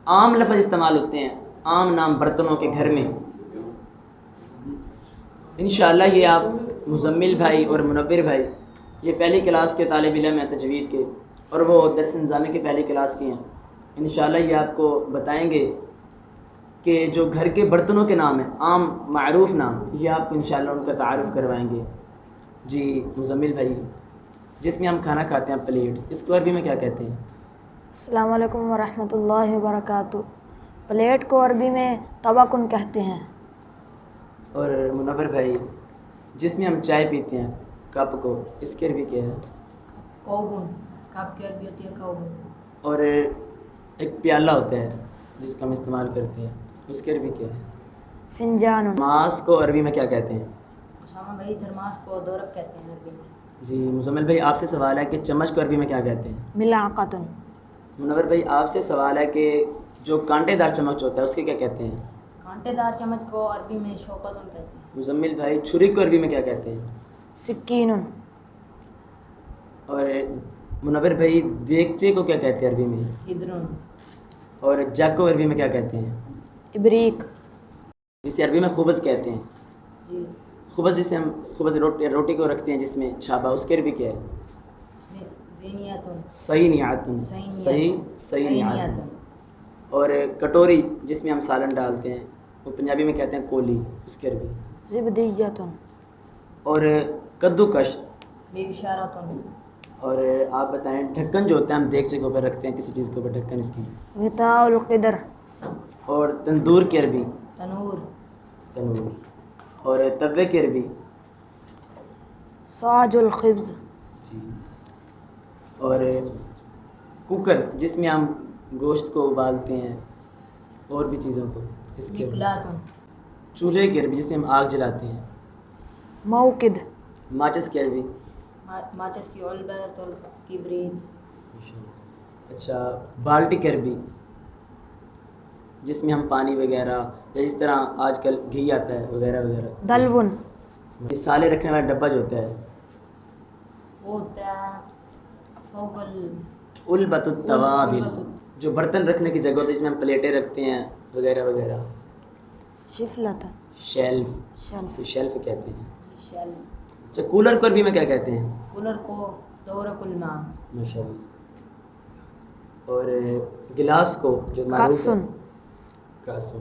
عام لفظ استعمال ہوتے ہیں، عام نام برتنوں کے گھر میں. انشاءاللہ یہ آپ مزمل بھائی اور منور بھائی یہ پہلی کلاس کے طالب علم ہیں تجوید کے، اور وہ درس نظامی کی پہلی کلاس کے ہیں. انشاءاللہ یہ آپ کو بتائیں گے کہ جو گھر کے برتنوں کے نام ہیں، عام معروف نام، یہ آپ کو انشاءاللہ ان کا تعارف کروائیں گے. جی مزمل بھائی، جس میں ہم کھانا کھاتے ہیں پلیٹ، اس کو عربی میں کیا کہتے ہیں؟ السلام علیکم ورحمۃ اللہ وبرکاتہ. پلیٹ کو عربی میں طبقن کہتے ہیں. اور منور بھائی، جس میں ہم چائے پیتے ہیں کپ کو، اس کی عربی کیا ہے؟ کوبن. کپ کی عربی ہوتی ہے کوبن. اور ایک پیالہ ہوتا ہے جس کو ہم استعمال کرتے ہیں، اس کی عربی کیا ہے؟ فنجان. تھرماس کو عربی میں کیا کہتے ہیں؟ اسامہ بھائی تھرماس کو دورق کہتے ہیں عربی میں. جی مزمل بھائی، آپ سے سوال ہے کہ چمچ کو عربی میں کیا کہتے ہیں؟ ملعقۃ. منور بھائی، آپ سے سوال ہے کہ جو کانٹے دار چمچ ہوتا ہے اس کے کیا کہتے ہیں؟ کانٹے دار چمچ کو عربی میں شوکتن کہتے ہیں. مزمل بھائی، چھری کو عربی میں کیا کہتے ہیں؟ سکین. اور منور بھائی، دیگچے کو کیا کہتے ہیں عربی میں؟ ادرن. اور جگ کو عربی میں کیا کہتے ہیں؟ ابریق. جسے عربی میں خبز کہتے ہیں. جی. خبز جسے ہم خبز روٹی کو رکھتے ہیں جس میں چھاپا، اس کی عربی کیا ہے؟ زینیاتن. صینیاتن. صینیاتن. اور کٹوری جس میں ہم سالن ڈالتے ہیں، وہ پنجابی میں کہتے ہیں کولی، اس کی عربی؟ زبدیۃ. اور کدوکش. بشارتن. اور آپ بتائیں، ڈھکن جو ہوتا ہے ہم دیگچے کے اوپر رکھتے ہیں کسی چیز کے اوپر، ڈھکن اس کی؟ غطاء القدر. اور تندور کی عربی؟ تنور. تنور. اور توے کی عربی؟ صاج الخبز. جی. اور کوکر جس میں ہم گوشت کو ابالتے ہیں اور بھی چیزوں کو، اس کے مقلاۃ. چولہے کی عربی جس میں ہم آگ جلاتے ہیں؟ موقد. ماچس کی عربی؟ ماچس کی علبۃ الکبریت. اچھا، بالٹی کی عربی جس میں ہم پانی وغیرہ، یا اس طرح آج کل گھی آتا ہے وغیرہ وغیرہ؟ دلون. مثالیں رکھنے والا ڈبہ جو ہوتا ہے وہ ہوتا ہے فوق علبۃ التوابل، جو برتن رکھنے کی جگہ ہوتی ہے جس میں ہم پلیٹیں رکھتے ہیں وغیرہ وغیرہ؟ شفلۃ. شیلف. شلف. شیلف کہتے ہیں. شیل. اچھا، کولر کو عربی میں کیا کہتے ہیں؟ کولر کو دورق الماء. ماشاء اللہ. اور گلاس کو جو معروف ہے؟ کاسن. کاسن.